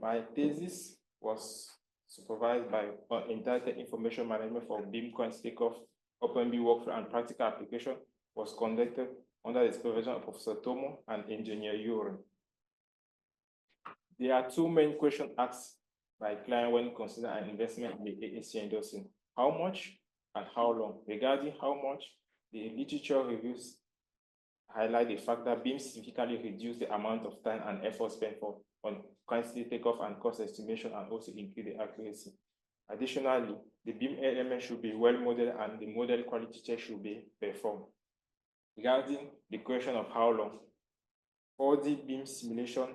My thesis was supervised by entitled Information Management for BIM Takeoff, Open BIM Workflow and Practical Application, was conducted under the supervision of Professor Tomo and Engineer Yoren. There are two main questions asked by client when considering an investment in the AAC industry: how much and how long. Regarding how much, the literature reviews highlight the fact that BIM significantly reduce the amount of time and effort spent on quantity takeoff and cost estimation, and also increase the accuracy. Additionally, the BIM element should be well modeled and the model quality check should be performed. Regarding the question of how long, 4D BIM simulation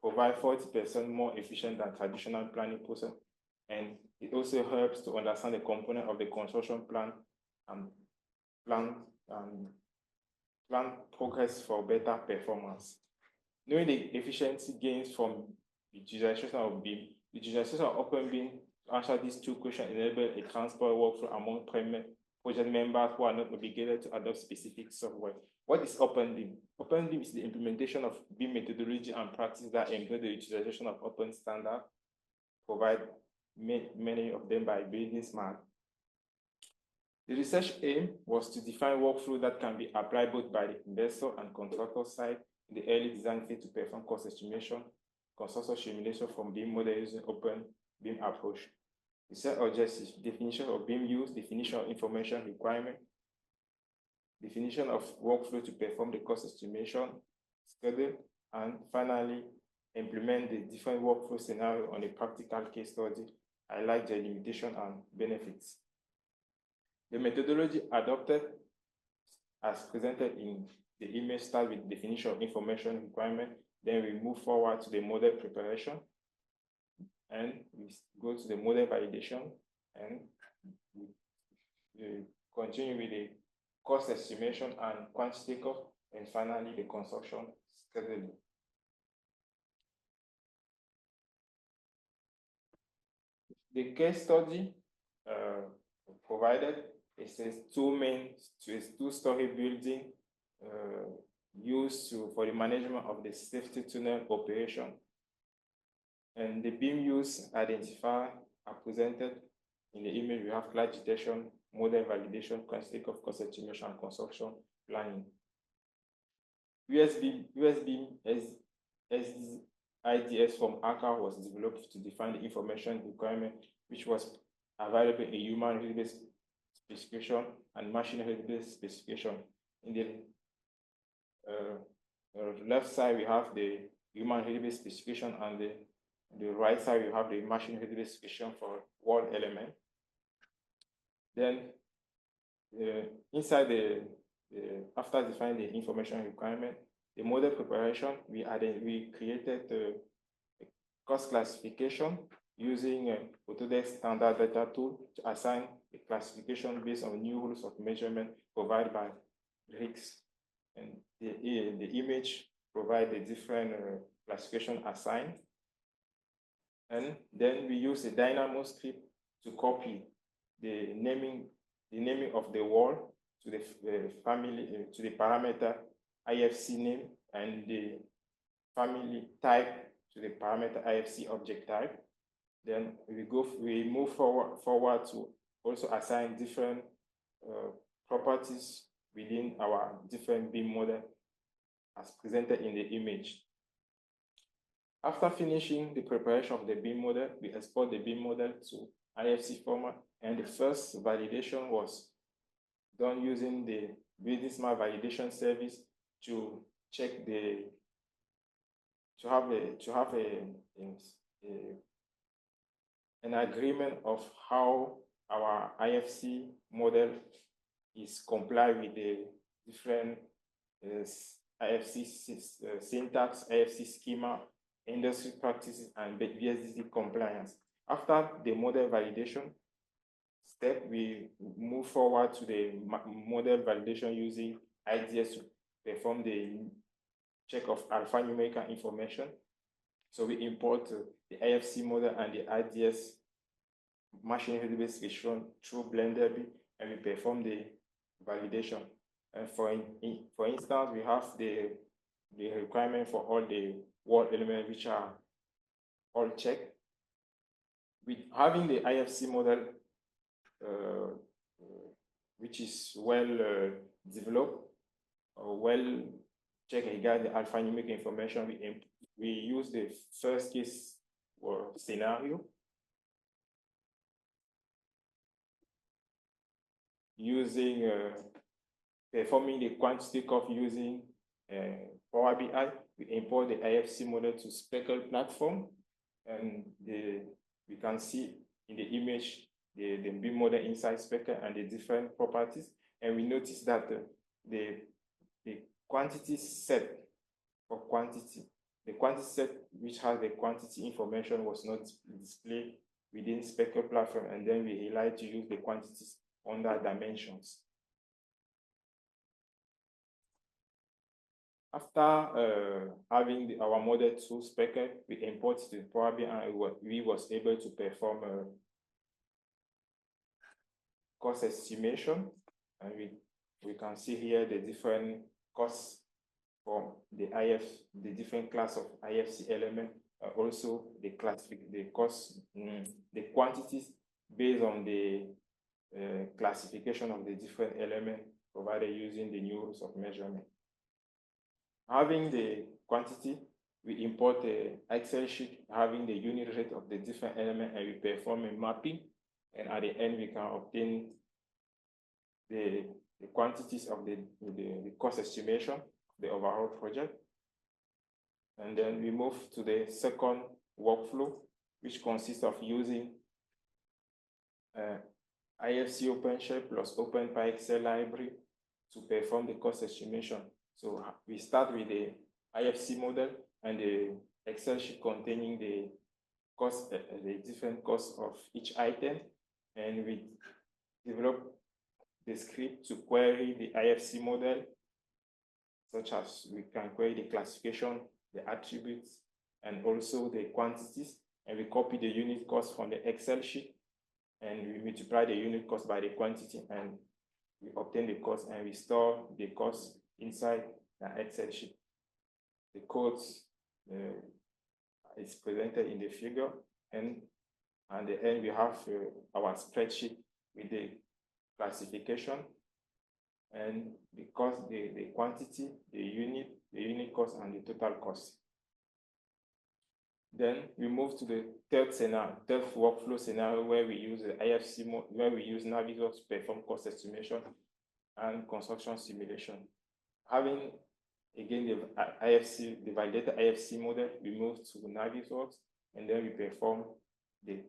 provide 40% more efficient than traditional planning process, and it also helps to understand the component of the construction plan and plan progress for better performance. Knowing the efficiency gains from the utilization of BIM, the utilization of Open BIM to answer these two questions enable a transport workflow among project members who are not obligated to adopt specific software. What is Open BIM? Open BIM is the implementation of BIM methodology and practice that embed the utilization of open standards, provide many of them by building smart. The research aim was to define workflow that can be applied both by the investor and contractor side in the early design phase to perform cost estimation, construction simulation from BIM model using Open BIM approach. Research objectives: definition of BIM use, definition of information requirement, definition of workflow to perform the cost estimation, schedule, and finally, implement the different workflow scenario on a practical case study, highlight their limitation and benefits. The methodology adopted as presented in the image start with definition of information requirement, then we move forward to the model preparation, and we go to the model validation, and we continue with the cost estimation and quantity takeoff, and finally the construction scheduling. The case study provided is a two-story building used for the management of the safety tunnel operation. And the BIM use identified are presented in the image. We have cloud detection, model validation, quantity takeoff, cost estimation, and construction planning. USB IDS from ACA was developed to define the information requirement, which was available in human readable specification and machine readable specification. In the left side, we have the human readable specification, and the right side, we have the machine readable specification for wall element. Then inside after defining the information requirement, the model preparation, we created a cost classification using Autodesk standard data tool to assign a classification based on new rules of measurement provided by RICS. And the image provides the different classification assigned. And then we use a Dynamo script to copy the naming of the wall to the family to the parameter IFC name, and the family type to the parameter IFC object type. Then we move forward to also assign different properties within our different BIM model as presented in the image. After finishing the preparation of the BIM model, we export the BIM model to IFC format, and the first validation was done using the Building Smart validation service to check an agreement of how our IFC model is compliant with the different IFC syntax, IFC schema, industry practices, and BSDD compliance. After the model validation step, we move forward to the model validation using IDS to perform the check of alphanumerical information. So we import the IFC model and the IDS machine readable specification through Blender, and we perform the validation. And for instance, we have the requirement for all the wall elements which are all checked. With having the IFC model, which is well developed, or well checked regarding the alphanumeric information, we use the first case scenario using performing the quantity curve using Power BI. We import the IFC model to Speckle platform, and we can see in the image the BIM model inside Speckle and the different properties. And we notice that the quantity set for quantity, the quantity set which has the quantity information was not displayed within Speckle platform, and then we highlight to use the quantities under dimensions. After having our model to Speckle, we import to Power BI, and we was able to perform cost estimation, and we can see here the different costs from the different class of IFC element, also the cost, the quantities based on the classification of the different elements provided using the new rules of measurement. Having the quantity, we import the Excel sheet having the unit rate of the different elements, and we perform a mapping, and at the end we can obtain the quantities of the cost estimation, the overall project. And then we move to the second workflow, which consists of using IFC OpenShell plus OpenPy Excel library to perform the cost estimation. So we start with the IFC model and the Excel sheet containing the cost, the different costs of each item, and we develop the script to query the IFC model, such as we can query the classification, the attributes, and also the quantities, and we copy the unit cost from the Excel sheet, and we multiply the unit cost by the quantity, and we obtain the cost, and we store the cost inside the Excel sheet. The codes is presented in the figure, and at the end we have our spreadsheet with the classification and the cost, the quantity, the unit cost, and the total cost. Then we move to the third workflow scenario, where we use the IFC mode, where we use Navisworks to perform cost estimation and construction simulation. Having again the validated IFC model, we move to Navisworks, and then we perform the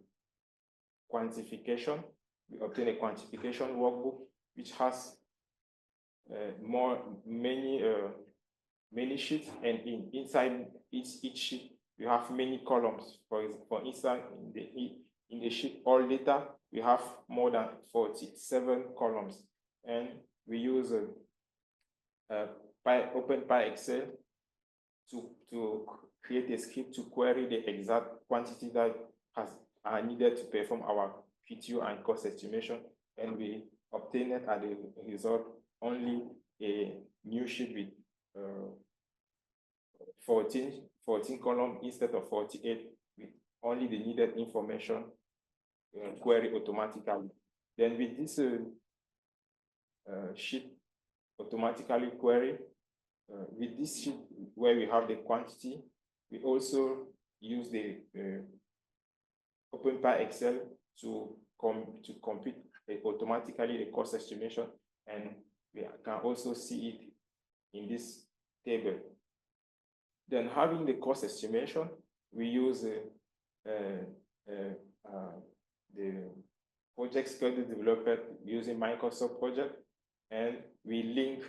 quantification. We obtain a quantification workbook which has many sheets, and inside each sheet we have many columns. For instance, in the sheet all data, we have more than 47 columns, and we use OpenPy Excel to create a script to query the exact quantity that are needed to perform our PTO and cost estimation, and we obtain it as a result only a new sheet with 14 columns instead of 48, with only the needed information query automatically. Then with this sheet automatically query, with this sheet where we have the quantity, we also use the OpenPy Excel to compute automatically the cost estimation, and we can also see it in this table. Then, having the cost estimation, we use the project schedule developed using Microsoft Project, and we link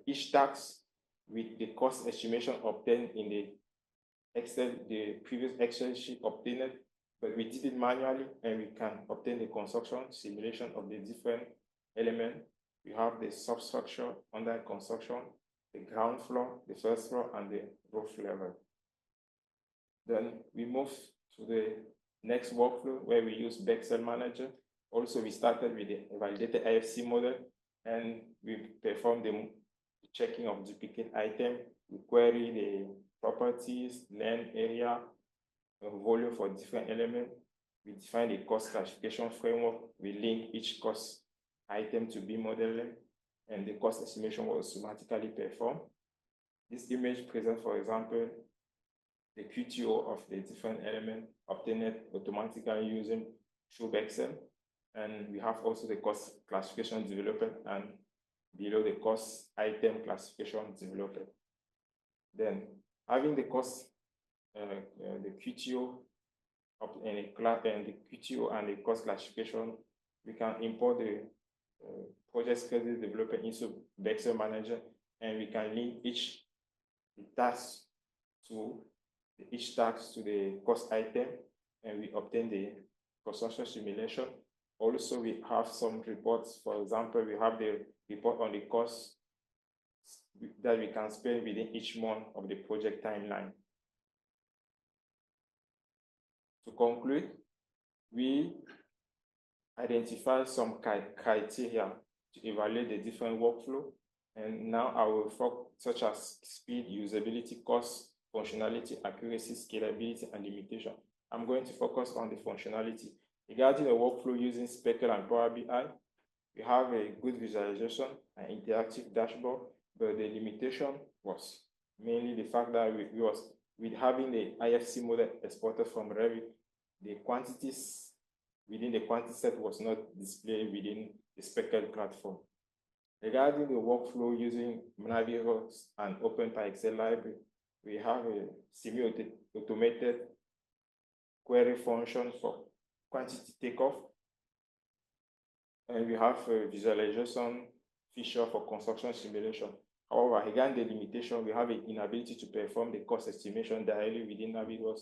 each task with the cost estimation obtained in the previous Excel sheet obtained, but we did it manually, and we can obtain the construction simulation of the different elements. We have the substructure under construction, the ground floor, the first floor, and the roof level. Then we move to the next workflow, where we use Bexel Manager. Also, we started with the validated IFC model, and we performed the checking of duplicate item. We query the properties, land area, volume for different elements. We define the cost classification framework. We link each cost item to BIM modeling, and the cost estimation was automatically performed. This image presents, for example, the QTO of the different elements obtained automatically using through Excel. And we have also the cost classification developed, and below the cost item classification developed. Then having the cost, the QTO and the QTO and the cost classification, we can import the project schedule development into the Excel manager, and we can link each task to the cost item, and we obtain the construction simulation. Also, we have some reports. For example, we have the report on the cost that we can spend within each month of the project timeline. To conclude, we identify some criteria to evaluate the different workflow, and now I will focus such as speed, usability, cost, functionality, accuracy, scalability, and limitation. I'm going to focus on the functionality. Regarding the workflow using Speckle and Power BI, we have a good visualization and interactive dashboard, but the limitation was mainly the fact that with having the IFC model exported from Revit, the quantities within the quantity set was not displayed within the Speckle platform. Regarding the workflow using Naviros and OpenPy Excel library, we have a semi-automated query function for quantity takeoff, and we have a visualization feature for construction simulation. However, again, the limitation, we have an inability to perform the cost estimation directly within Naviros,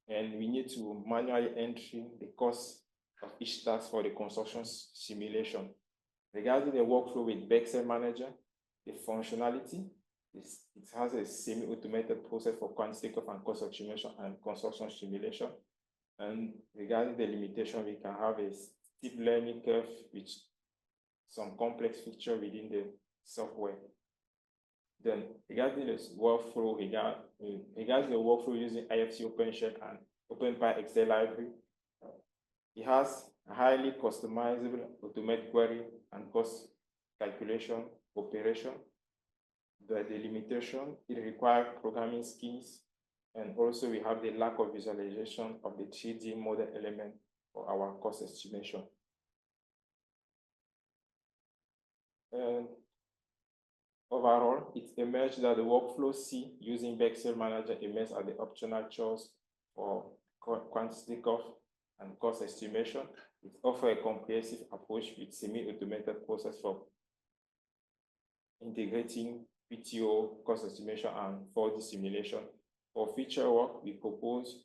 and we need to manually enter the cost of each task for the construction simulation. Regarding the workflow with Excel Manager, the functionality, it has a semi-automated process for quantity takeoff and cost estimation and construction simulation. And regarding the limitation, we can have a steep learning curve with some complex feature within the software. Then regarding the workflow, regarding the workflow using IFC OpenShell and OpenPy Excel library, it has a highly customizable automated query and cost calculation operation. But the limitation, it requires programming skills, and also we have the lack of visualization of the 3D model element for our cost estimation. And overall, it emerged that the workflow C using Excel Manager emerged as the optional choice for quantity takeoff and cost estimation. It offers a comprehensive approach with semi-automated process for integrating PTO, cost estimation, and 4D simulation. For future work, we propose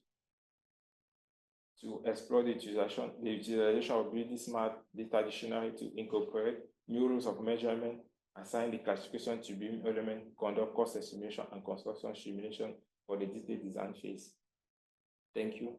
to explore the utilization of building smart data dictionary to incorporate new rules of measurement, assign the classification to BIM element, conduct cost estimation and construction simulation for the detailed design phase. Thank you.